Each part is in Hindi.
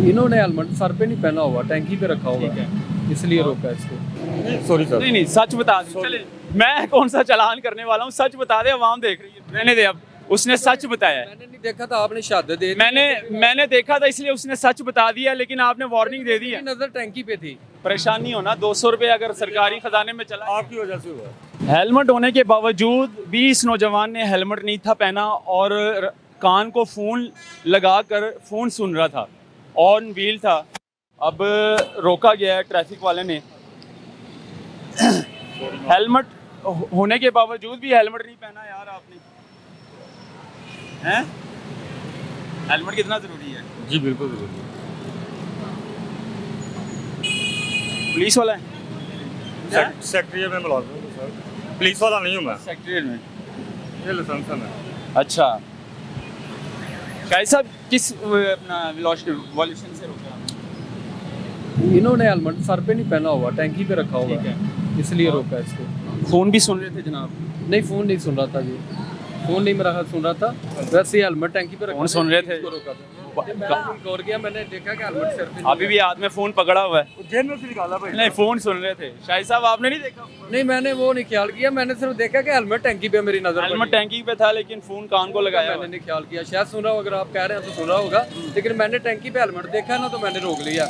इन्होंने हेलमेट सर पे नहीं पहना हुआ, टैंकी पे रखा हुआ है, इसलिए रोका इसको। Sorry sir. नहीं सच बता दे। चले मैं कौन सा चालान करने वाला हूँ, सच बता दे, आवाम देख रही है। रहने दे, अब उसने सच बताया है। मैंने नहीं देखा था, आपने शहादत दे दी। मैंने देखा था इसलिए उसने सच बता दिया, लेकिन आपने वार्निंग दे दी है। नजर टैंकी पे थी। परेशानी हो ना, 200 रुपये अगर सरकारी खजाने में चला। आपकी वजह से हुआ। हेलमेट होने के बावजूद भी इस नौजवान ने हेलमेट नहीं था पहना और कान को फ़ोन लगा कर फ़ोन सुन रहा था, ऑन व्हील था। अब रोका गया है ट्रैफिक वाले ने। हेलमेट होने के बावजूद भी हेलमेट नहीं पहना यार आपने, हैं? हेलमेट कितना ज़रूरी है? जी बिल्कुल जरूरी। पुलिस वाला है? सेक्रेटरी में मुलाजिम हूं सर, पुलिस वाला नहीं हूँ मैं। सेक्रेटरीट में। ये लाइसेंस है। अच्छा, शाहिद साहब किस अपना वॉल्यूशन से रोका? इन्होंने हेलमेट सर पे नहीं पहना हुआ, टैंकी पे रखा हुआ ठीक है, है। इसलिए रोका इसको। फ़ोन भी सुन रहे थे जनाब? नहीं, फोन नहीं सुन रहा था जी, फोन नहीं मेरा सुन रहा था, वैसे ही हेलमेट टैंकी पे रखा फोन सुन रहे थे? इसको रोका था। गौर किया मैंने, देखा कि हेलमेट सर पे अभी भी हाथ में फ़ोन पकड़ा हुआ है। जेब में से निकाला भाई। नहीं, फ़ोन सुन रहे थे। शाहिद साहब आपने नहीं देखा? नहीं, मैंने वो नहीं ख्याल किया, मैंने सिर्फ देखा कि हेलमेट टैंकी पे मेरी नजर हेलमेट टैंकी पे था लेकिन फ़ोन कान को लगाया हुआ मैंने नहीं ख्याल किया, शायद सुन रहा हो, अगर आप कह रहे हैं तो सुन रहा होगा, लेकिन मैंने टैंकी पे हेलमेट देखा ना तो मैंने रोक लिया।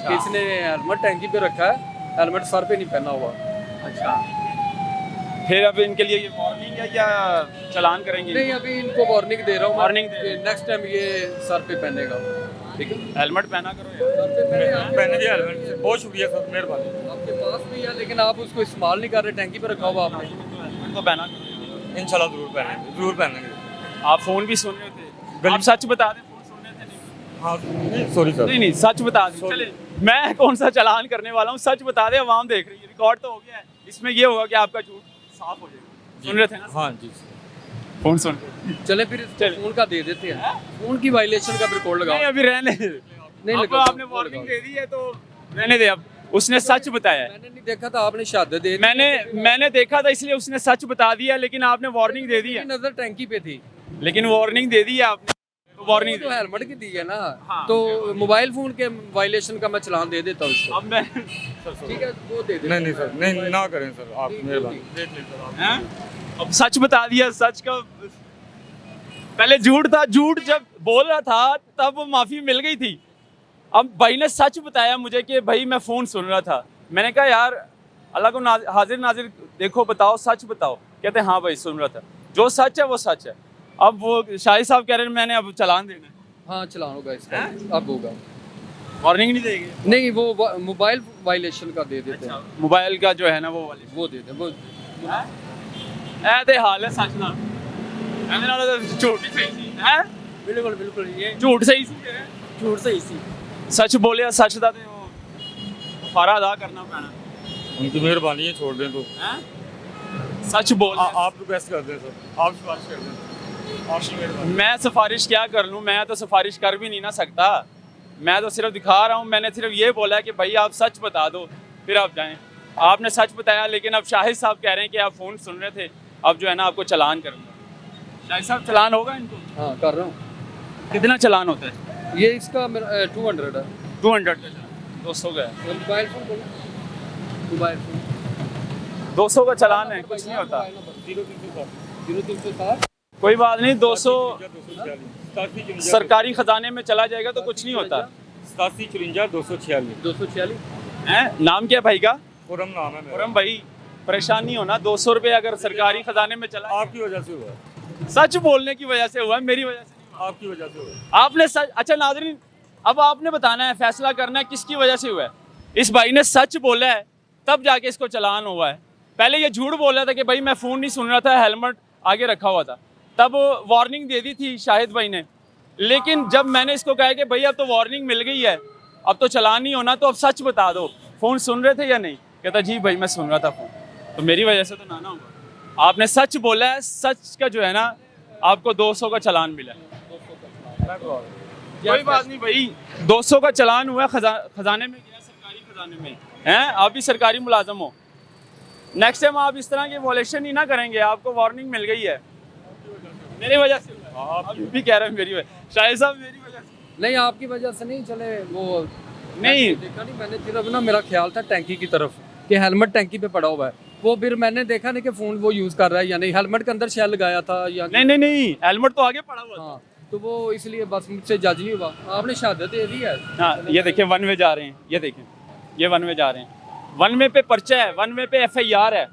कि इसने हेलमेट टैंकी पे रखा है, हेलमेट सर पे नहीं पहना हुआ। अच्छा, फिर अब इनके लिए ये वार्निंग है या चालान करेंगे? नहीं, अभी इनको वार्निंग दे रहा हूँ, वार्निंग दे रहे हैं। नेक्स्ट टाइम ये सर पे पहनेगा। ठीक है, हेलमेट पहना करो यार। सर पे पहने आप- पहने दिया हेलमेट से, बहुत शुक्रिया सर, मेहरबानी। आपके पास भी है लेकिन आप उसको इस्तेमाल नहीं कर रहे, टैंकी पे रखा हुआ आपने। हेलमेट तो पहना करो। इंशाल्लाह जरूर पहनेंगे, जरूर पहनेंगे। आप फ़ोन भी सुन रहे थे, आप सच बता दें, फ़ोन सुन रहे थे? नहीं हाँ सॉरी सर। नहीं सच बता दें। चले मैं कौन सा चालान करने वाला हूँ, सच बता दे, आवाम देख रही है। रिकॉर्ड तो हो गया है, इसमें ये होगा कि आपका झूठ साफ हो जाएगा। सुन रहे थे ना? हाँ जी। फ़ोन सुन। चले फिर फोन का दे देते हैं, फोन की वायलेशन का रिकॉर्ड लगाओ। नहीं, अभी रहने दे। नहीं अब लगा, आपने वार्निंग दे दी है तो रहने दे। अब उसने सच बताया है। मैंने नहीं देखा था, आपने शहादत दे दी। मैंने देखा था इसलिए उसने सच बता दिया, लेकिन आपने वार्निंग दे दी है। नजर टैंकी पे थी, लेकिन वार्निंग दे दी है आपने, तो वार्निंग तो हेलमेट की दी है ना। हाँ। तो मोबाइल फोन के वायलेशन का मैं चलान दे देता हूँ इसको। अब मैं ठीक है, वो दे दे। नहीं सर, नहीं ना करें सर, आप मेहरबानी। हैं? अब सच बता दिया, सच का पहले झूठ था, झूठ जब बोल रहा था तब माफी मिल गई थी। अब भाई ने सच बताया मुझे कि भाई मैं फ़ोन सुन रहा था। मैंने कहा यार अल्लाह को हाजिर नाजिर देखो, बताओ सच बताओ। कहते हाँ भाई सुन रहा था, जो सच है वो सच है। अब वो शाहिद साहब कह रहे हैं मैंने अब चालान देना है। हाँ, चलान होगा इसका, अब होगा। वार्निंग नहीं देंगे? नहीं, वो मोबाइल वायलेशन का दे देते हैं, मोबाइल का जो है ना वो वाली वो दे दें वो। ऐ ते हाल है सच ना, ऐसे नाल तो झूठ ही सही सी है। बिल्कुल बिल्कुल, ये झूठ सही सी है, झूठ सही सी। सच बोलिया, सच दा ते वो फरा अदा करना पैना उनकी मेहरबानी है, छोड़ दें तो। है। सच बोल आप रिक्वेस्ट कर दें सर, आप सिफारिश कर दें, आपकी मेहरबानी। मैं सिफारिश क्या कर लूँ, मैं तो सिफारिश कर भी नहीं ना सकता। मैं तो सिर्फ दिखा रहा हूँ, मैंने सिर्फ ये बोला है कि भाई आप सच बता दो फिर आप जाएं। आपने सच बताया, लेकिन अब शाहिद साहब कह रहे हैं कि आप फ़ोन सुन रहे थे, अब जो है ना आपको चालान करूँगा। शाहिद साहब चालान होगा इनको? हाँ, कर रहा हूँ। कितना चालान होता है? ये इसका 200 है। 200 का चालान, 200 का है। मोबाइल फोन बोलो, मोबाइल फोन 200 का चालान है, कुछ नहीं होता। 0307। कोई बात नहीं, 200 सरकारी खजाने में चला जाएगा तो कुछ नहीं होता। 8754 246। हैं? नाम क्या है भाई का? खुरम नाम है मेरा। खुरम भाई, परेशान नहीं होना, 200 रुपये अगर सरकारी खजाने में चला, आपकी वजह से हुआ है, सच बोलने की वजह से हुआ है, मेरी वजह से नहीं हुआ। आपकी वजह से हुआ है। आपने सच, अच्छा नाज़रीन, अब आपने बताना है, फैसला करना है किसकी वजह से हुआ है। इस भाई ने सच बोला है तब जाके इसको चालान हुआ है। पहले ये झूठ बोल रहा था कि भाई मैं फ़ोन नहीं सुन रहा था, हेलमेट आगे रखा हुआ था, तब वार्निंग दे दी थी शाहिद भाई ने। लेकिन जब मैंने इसको कहा कि भाई अब तो वार्निंग मिल गई है, अब तो चालान नहीं होना, तो अब सच बता दो, फ़ोन सुन रहे थे या नहीं? कहता जी भाई मैं सुन रहा था फ़ोन, तो मेरी वजह से तो ना होगा। आपने सच बोला है, सच का जो है ना आपको 200 का चालान मिला है। कोई बात नहीं भाई, 200 का चालान हुआ, खजाने में गया, सरकारी खजाने में हैं। आप भी सरकारी मुलाजम हो, नेक्स्ट टाइम आप इस तरह की वॉलेशन ही ना करेंगे। आपको वार्निंग मिल गई है, मेरी वजह से। आप भी कह रहे हैं मेरी वजह, शाहिद साहब मेरी वजह से। नहीं आपकी वजह से नहीं चले वो नहीं देखा नहीं मैंने, सिर्फ ना मेरा ख्याल था टैंकी की तरफ कि हेलमेट टैंकी पे पड़ा हुआ है, वो फिर मैंने देखा नहीं कि फ़ोन वो यूज़ कर रहा है या नहीं, हेलमेट के अंदर शेल लगाया था या नहीं नहीं नहीं, हेलमेट तो आगे पड़ा हुआ था। हाँ, तो वो इसलिए बस मुझसे जज नहीं हुआ। आपने शहादत दे दी है। हाँ ये देखें वन वे जा रहे हैं, ये देखें ये वन वे जा रहे हैं, वन वे पे पर्चा है, वन वे पे FIR है,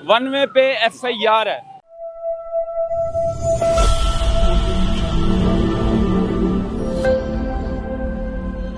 वन वे पे FIR है।